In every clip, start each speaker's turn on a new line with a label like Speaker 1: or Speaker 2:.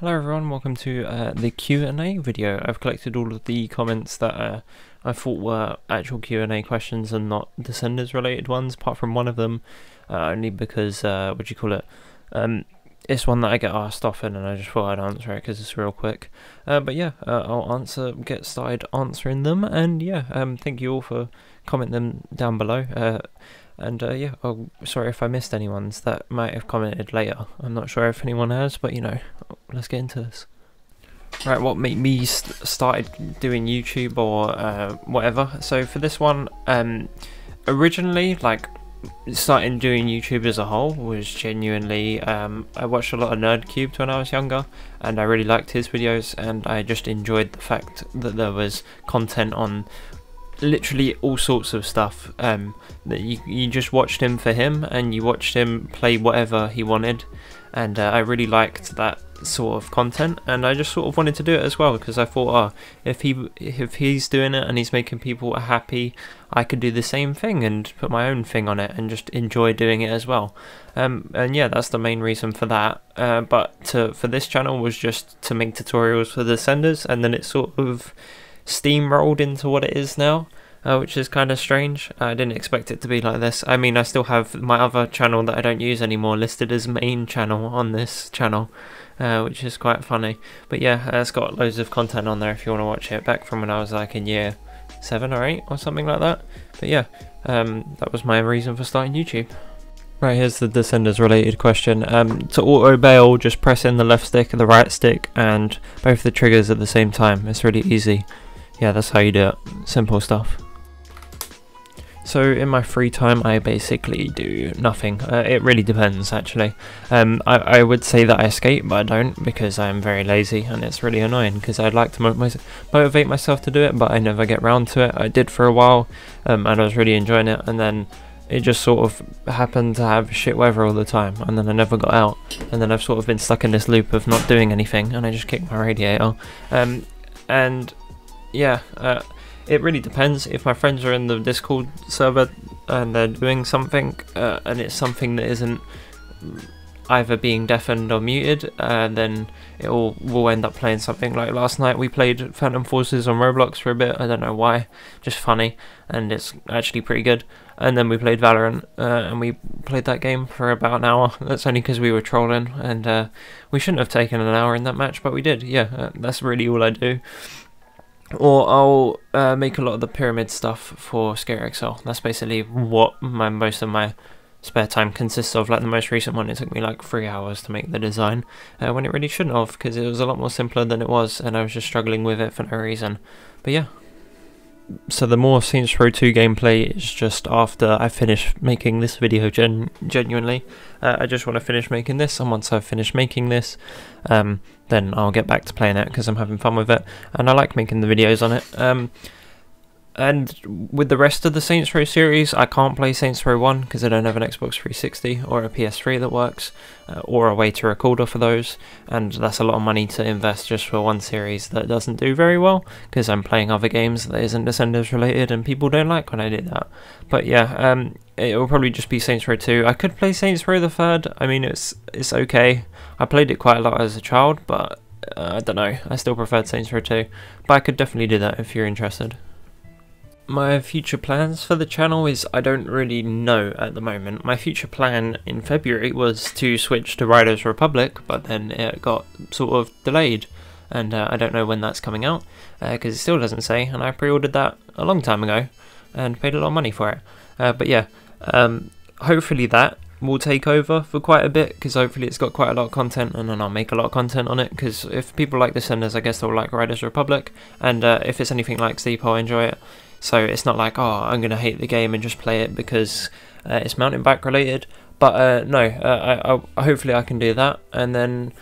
Speaker 1: Hello everyone, welcome to the Q&A video. I've collected all of the comments that I thought were actual Q&A questions and not Descenders related ones, apart from one of them, only because, it's one that I get asked often and I just thought I'd answer it because it's real quick. But yeah, I'll get started answering them, and yeah, thank you all for commenting them down below. Sorry if I missed any ones that might have commented later. I'm not sure if anyone has, but you know, let's get into this. Right, what made me started doing YouTube or whatever. So for this one, originally, like, starting doing YouTube as a whole was genuinely, I watched a lot of NerdCubed when I was younger, and I really liked his videos, and I just enjoyed the fact that there was content on literally all sorts of stuff, that you just watched him for him, and you watched him play whatever he wanted, and I really liked that sort of content, and I just sort of wanted to do it as well, because I thought, if he's doing it and he's making people happy, I could do the same thing and put my own thing on it and just enjoy doing it as well. And yeah, that's the main reason for that. For this channel was just to make tutorials for the Descenders, and then it sort of steamrolled into what it is now, which is kind of strange. I didn't expect it to be like this. I mean, I still have my other channel that I don't use anymore listed as main channel on this channel, which is quite funny. But yeah, it's got loads of content on there if you want to watch it, back from when I was like in year 7 or 8 or something like that. But yeah, that was my reason for starting YouTube. Right, here's the Descenders related question. To auto bail, just press in the left stick and the right stick and both the triggers at the same time. It's really easy. Yeah, that's how you do it. Simple stuff. So in my free time I basically do nothing. It really depends actually. I would say that I skate, but I don't, because I'm very lazy, and it's really annoying because I'd like to motivate myself to do it, but I never get round to it. I did for a while, and I was really enjoying it, and then it just sort of happened to have shit weather all the time, and then I never got out, and then I've sort of been stuck in this loop of not doing anything, and I just kicked my radiator. Yeah, it really depends. If my friends are in the Discord server and they're doing something, and it's something that isn't either being deafened or muted, then we'll end up playing something. Like last night we played Phantom Forces on Roblox for a bit. I don't know why, just funny, and it's actually pretty good. And then we played Valorant, and we played that game for about an hour. That's only because we were trolling, and we shouldn't have taken an hour in that match, but we did. Yeah, that's really all I do. Or I'll make a lot of the pyramid stuff for Scare XL. That's basically what most of my spare time consists of. Like the most recent one, it took me like 3 hours to make the design, when it really shouldn't have, because it was a lot more simpler than it was, and I was just struggling with it for no reason. But yeah. So the more Saints Row 2 gameplay is just after I finish making this video. Genuinely, I just want to finish making this, and once I've finished making this, then I'll get back to playing it because I'm having fun with it, and I like making the videos on it. And with the rest of the Saints Row series, I can't play Saints Row 1 because I don't have an Xbox 360 or a PS3 that works, or a way to record off of those, and that's a lot of money to invest just for one series that doesn't do very well, because I'm playing other games that isn't Descenders related, and people don't like when I do that. But yeah, it will probably just be Saints Row 2. I could play Saints Row the 3rd. I mean, it's okay. I played it quite a lot as a child, but I don't know, I still preferred Saints Row 2, but I could definitely do that if you're interested. My future plans for the channel is, I don't really know at the moment. My future plan in February was to switch to Riders Republic, but then it got sort of delayed, and I don't know when that's coming out, because it still doesn't say, and I pre-ordered that a long time ago and paid a lot of money for it. But yeah, hopefully that will take over for quite a bit, because hopefully it's got quite a lot of content, and then I'll make a lot of content on it, because if people like Descenders, I guess they'll like Riders Republic, and if it's anything like Steep, I'll enjoy it. So it's not like, oh, I'm going to hate the game and just play it because it's mountain bike related. But no, hopefully I can do that, and then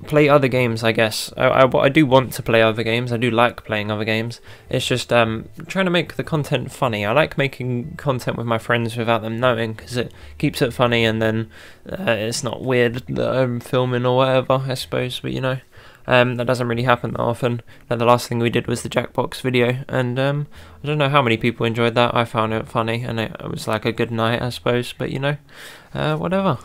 Speaker 1: play other games, I guess. I do want to play other games. I do like playing other games. It's just trying to make the content funny. I like making content with my friends without them knowing, because it keeps it funny, and then it's not weird that I'm filming or whatever, I suppose. But you know, that doesn't really happen that often. The last thing we did was the Jackbox video, and I don't know how many people enjoyed that. I found it funny, and it was like a good night, I suppose, but you know, whatever.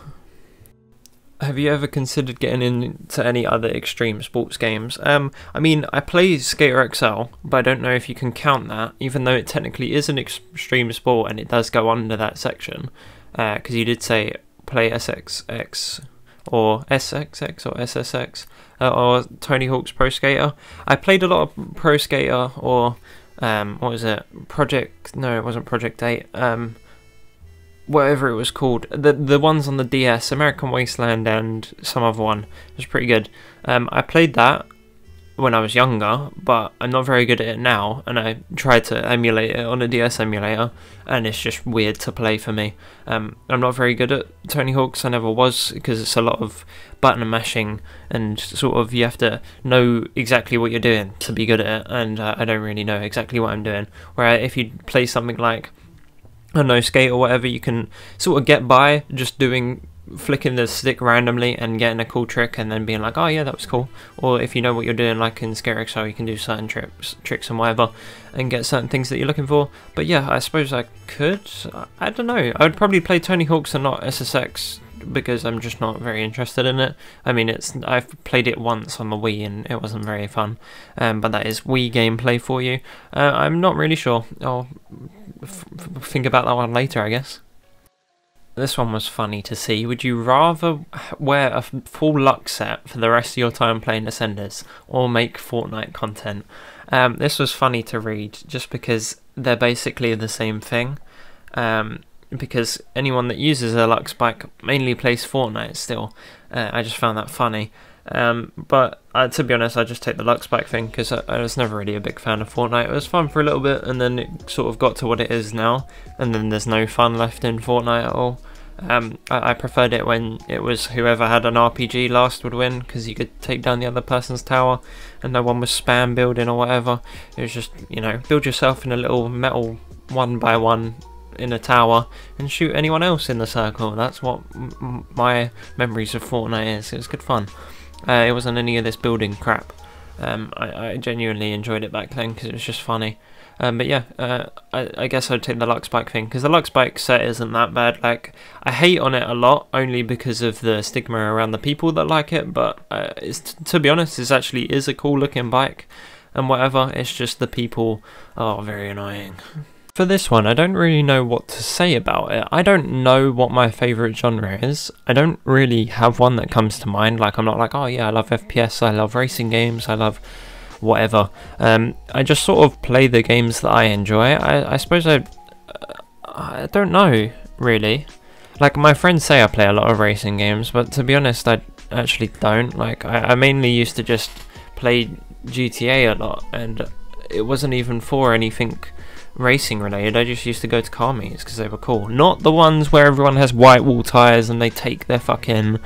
Speaker 1: Have you ever considered getting into any other extreme sports games? I mean, I play Skater XL, but I don't know if you can count that, even though it technically is an extreme sport and it does go under that section. Because you did say play SXX or SXX or SSX or Tony Hawk's Pro Skater. I played a lot of Pro Skater or what was it? No, it wasn't Project 8. Whatever it was called, the ones on the DS, American Wasteland and some other one, it was pretty good. I played that when I was younger, but I'm not very good at it now, and I tried to emulate it on a DS emulator, and it's just weird to play for me. I'm not very good at Tony Hawk's, I never was, because it's a lot of button mashing, and sort of you have to know exactly what you're doing to be good at it, and I don't really know exactly what I'm doing. Whereas if you play something like, I don't know, Skate or whatever, you can sort of get by just flicking the stick randomly and getting a cool trick and then being like, oh yeah, that was cool. Or if you know what you're doing, like in Skater XL, you can do certain tricks and whatever and get certain things that you're looking for. But yeah, I suppose I could. I don't know. I would probably play Tony Hawk's and not SSX because I'm just not very interested in it. I mean, I've played it once on the Wii and it wasn't very fun. But that is Wii gameplay for you. I'm not really sure. I'll think about that one later, I guess. This one was funny to see. Would you rather wear a full Lux set for the rest of your time playing Ascenders or make Fortnite content? This was funny to read just because they're basically the same thing. Because anyone that uses a Lux Bike mainly plays Fortnite still. I just found that funny. But to be honest, I just take the Lux Bike thing because I was never really a big fan of Fortnite. It was fun for a little bit and then it sort of got to what it is now, and then there's no fun left in Fortnite at all. I preferred it when it was whoever had an RPG last would win, because you could take down the other person's tower and no one was spam building or whatever. It was just, you know, build yourself in a little metal 1x1 in a tower and shoot anyone else in the circle. That's what my memories of Fortnite is. It was good fun. It wasn't any of this building crap. I genuinely enjoyed it back then because it was just funny. But yeah, I guess I'd take the Lux Bike thing, because the Lux Bike set isn't that bad. Like, I hate on it a lot, only because of the stigma around the people that like it, but to be honest, it actually is a cool looking bike, and whatever, it's just the people are very annoying. For this one, I don't really know what to say about it. I don't know what my favourite genre is. I don't really have one that comes to mind. Like, I'm not like, oh yeah, I love FPS, I love racing games, I love whatever. I just sort of play the games that I enjoy. I suppose I don't know, really. Like, my friends say I play a lot of racing games, but to be honest, I actually don't. Like, I mainly used to just play GTA a lot, and it wasn't even for anything racing related. I just used to go to car meets because they were cool. Not the ones where everyone has white wall tyres and they take their fucking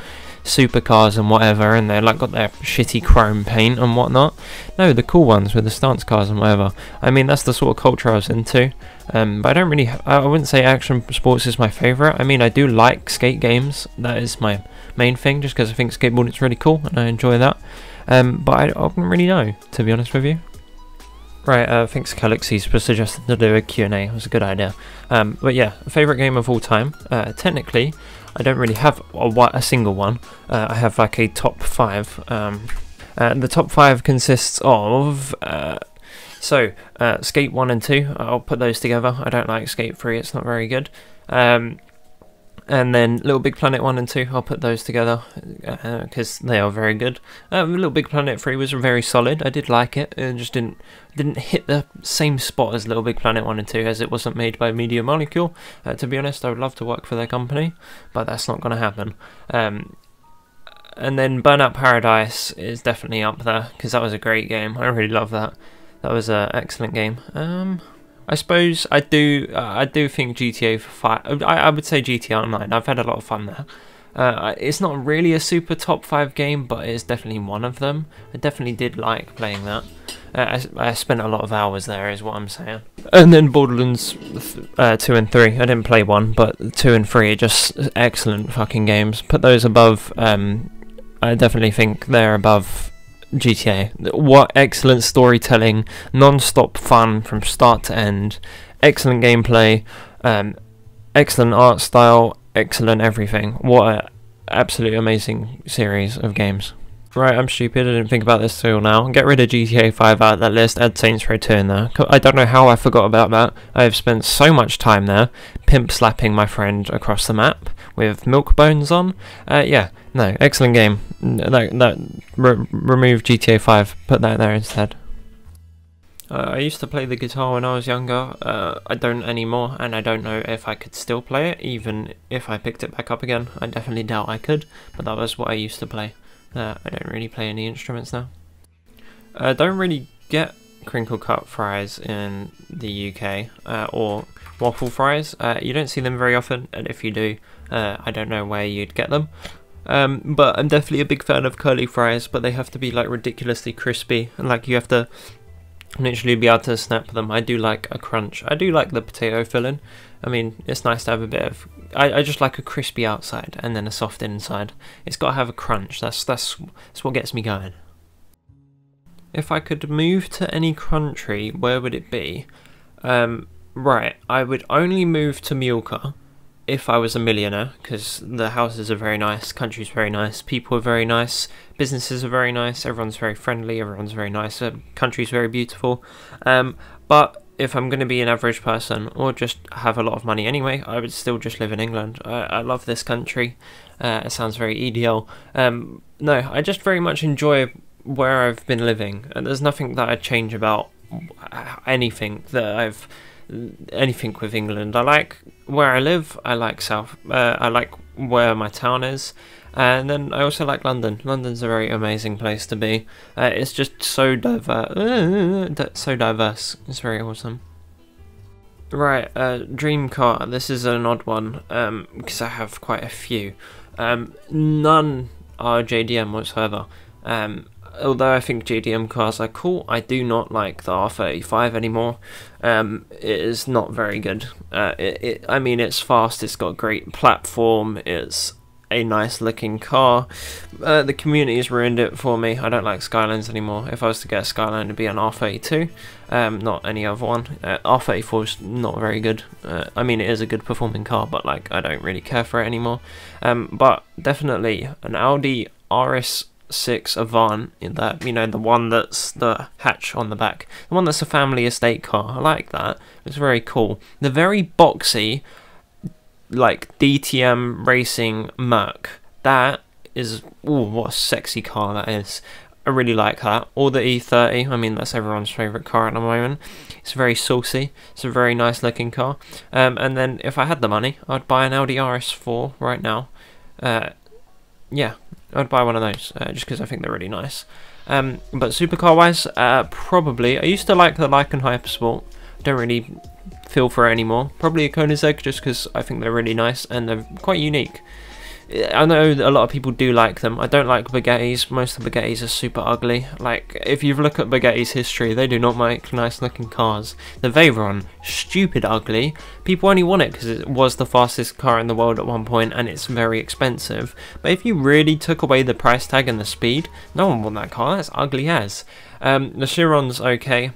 Speaker 1: supercars and whatever and they're like got their shitty chrome paint and whatnot. No, the cool ones with the stance cars and whatever. I mean, that's the sort of culture I was into. But I don't really, I wouldn't say action sports is my favourite. I mean, I do like skate games. That is my main thing, just because I think skateboarding is really cool and I enjoy that. But I don't really know, to be honest with you. Right, thanks Galaxies for suggesting to do a Q&A. It was a good idea. But yeah, favourite game of all time. Technically, I don't really have a single one. I have like a top 5. The top 5 consists of Skate 1 and 2. I'll put those together. I don't like Skate 3, it's not very good. And then Little Big Planet 1 and 2, I'll put those together because they are very good. Little Big Planet 3 was very solid. I did like it. It just didn't hit the same spot as Little Big Planet 1 and 2, as it wasn't made by Media Molecule. To be honest, I would love to work for their company, but that's not going to happen. And then Burnout Paradise is definitely up there because that was a great game. I really love that. That was an excellent game. I suppose I do think GTA 5. I would say GTA Online. I've had a lot of fun there. It's not really a super top 5 game, but it's definitely one of them. I definitely did like playing that. I spent a lot of hours there, is what I'm saying. And then Borderlands 2 and 3. I didn't play 1, but 2 and 3 are just excellent fucking games. Put those above. I definitely think they're above GTA. What excellent storytelling, non-stop fun from start to end, excellent gameplay, excellent art style, excellent everything. What absolutely amazing series of games. Right, I'm stupid, I didn't think about this till now. Get rid of GTA 5 out of that list, add Saints Row 2 in there. I don't know how I forgot about that. I have spent so much time there, pimp slapping my friend across the map with milk bones on. Yeah, no, excellent game. Remove GTA 5, put that there instead. I used to play the guitar when I was younger. I don't anymore, and I don't know if I could still play it, even if I picked it back up again. I definitely doubt I could, but that was what I used to play. I don't really play any instruments now. I don't really get crinkle cut fries in the UK, or waffle fries. You don't see them very often, and if you do, I don't know where you'd get them. But I'm definitely a big fan of curly fries, but they have to be like ridiculously crispy, and like you have to literally be able to snap them. I do like a crunch. I do like the potato filling. I mean, it's nice to have a bit of... I just like a crispy outside and then a soft inside. It's got to have a crunch. That's what gets me going. If I could move to any country, where would it be? Right, I would only move to Mallorca if I was a millionaire, because the houses are very nice, country's very nice, people are very nice, businesses are very nice, everyone's very friendly, everyone's very nice, country's very beautiful. But if I'm going to be an average person, or just have a lot of money anyway, I would still just live in England. I love this country. It sounds very EDL. No, I just very much enjoy where I've been living, and there's nothing that I'd change about anything with England. I like where I live. I like I like where my town is, and then I also like London. London's a very amazing place to be. It's just so diverse. It's very awesome. Right, dream car. This is an odd one because I have quite a few. None are JDM whatsoever. Although I think JDM cars are cool, I do not like the R35 anymore. It is not very good. I mean, it's fast, it's got a great platform, it's a nice looking car. The community's ruined it for me. I don't like Skylines anymore. If I was to get a Skyline, it'd be an R32, not any other one. R34 is not very good. I mean, it is a good performing car, but like, I don't really care for it anymore. But definitely an Audi RS6 Avant, in that, you know, the one that's the hatch on the back, the one that's a family estate car. I like that. It's very cool. The very boxy, like DTM racing Merc, that is, ooh, what a sexy car that is. I really like that. Or the E30, I mean, that's everyone's favourite car at the moment. It's very saucy. It's a very nice looking car. And then if I had the money, I'd buy an Audi RS4 right now. Yeah, I'd buy one of those, just because I think they're really nice. But supercar wise, probably, I used to like the Lykan Hypersport. Don't really feel for it anymore. Probably a Koenigsegg, just because I think they're really nice and they're quite unique. I know that a lot of people do like them. I don't like Bugattis. Most of the Bugattis are super ugly. Like, if you look at Bugatti's history, they do not make nice looking cars. The Veyron, stupid ugly. People only want it because it was the fastest car in the world at one point, and it's very expensive. But if you really took away the price tag and the speed, no one would want that car. That's ugly as. The Chiron's okay.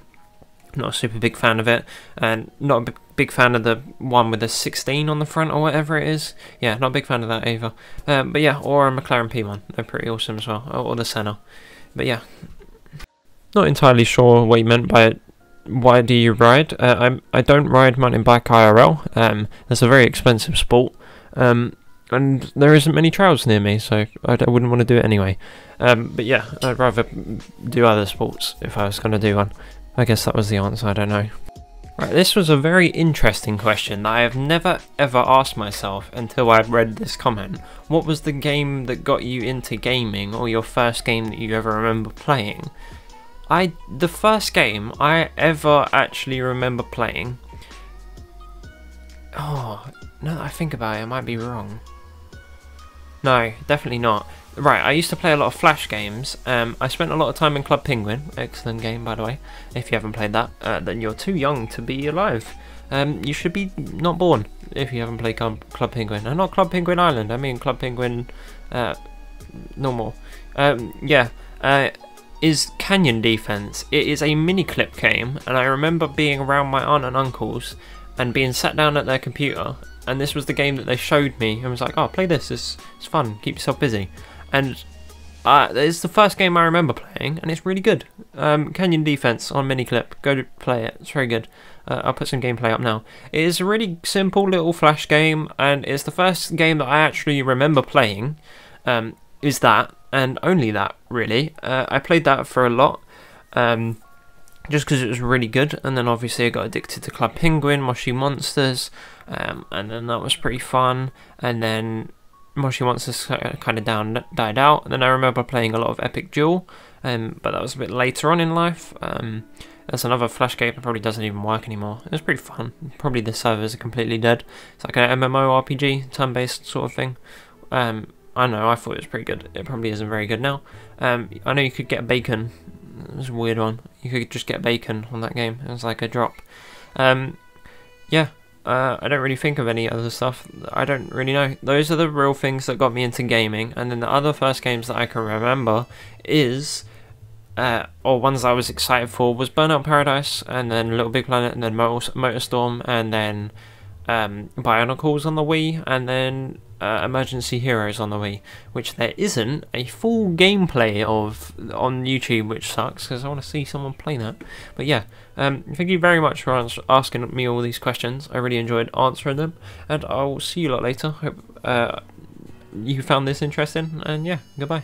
Speaker 1: Not a super big fan of it, and not a big fan of the one with the 16 on the front or whatever it is. Yeah, not a big fan of that either. But yeah, or a McLaren P1, they're pretty awesome as well, or the Senna. But yeah, not entirely sure what you meant by it. Why do you ride? I don't ride mountain bike IRL. It's a very expensive sport, and there isn't many trails near me, so I wouldn't want to do it anyway. But yeah, I'd rather do other sports if I was going to do one. I guess that was the answer, I don't know. Right, this was a very interesting question that I have never ever asked myself until I read this comment. What was the game that got you into gaming, or your first game that you ever remember playing? The first game I ever actually remember playing... Oh, now that I think about it, I might be wrong. No, definitely not. Right, I used to play a lot of Flash games. I spent a lot of time in Club Penguin. Excellent game, by the way. If you haven't played that, then you're too young to be alive. You should be not born if you haven't played Club Penguin. And not Club Penguin Island, I mean Club Penguin normal. Yeah, is Canyon Defense. It is a mini clip game, and I remember being around my aunt and uncle's, and being sat down at their computer, and this was the game that they showed me and was like, oh, play this, it's fun, keep yourself busy. And it's the first game I remember playing, and it's really good. Canyon Defense on Miniclip, go to play it, it's very good. I'll put some gameplay up now. It is a really simple little flash game, and it's the first game that I actually remember playing, is that, and only that, really. I played that for a lot, just because it was really good, and then obviously I got addicted to Club Penguin, Moshi Monsters, and then that was pretty fun, and then Moshi Monsters kind of died out, and then I remember playing a lot of Epic Duel, but that was a bit later on in life. That's another flash game that probably doesn't even work anymore. It was pretty fun. Probably the servers are completely dead. It's like an MMORPG, turn-based sort of thing. I know, I thought it was pretty good. It probably isn't very good now. I know you could get bacon. It was a weird one. You could just get bacon on that game. It was like a drop. Yeah. I don't really think of any other stuff. I don't really know. Those are the real things that got me into gaming. And then the other first games that I can remember is, or ones I was excited for, was Burnout Paradise, and then Little Big Planet, and then Motorstorm, and then Bionicles on the Wii, and then Emergency Heroes on the Wii, which there isn't a full gameplay of on YouTube, which sucks because I want to see someone play that. But yeah, thank you very much for asking me all these questions. I really enjoyed answering them, and I'll see you a lot later. Hope you found this interesting, and yeah, goodbye.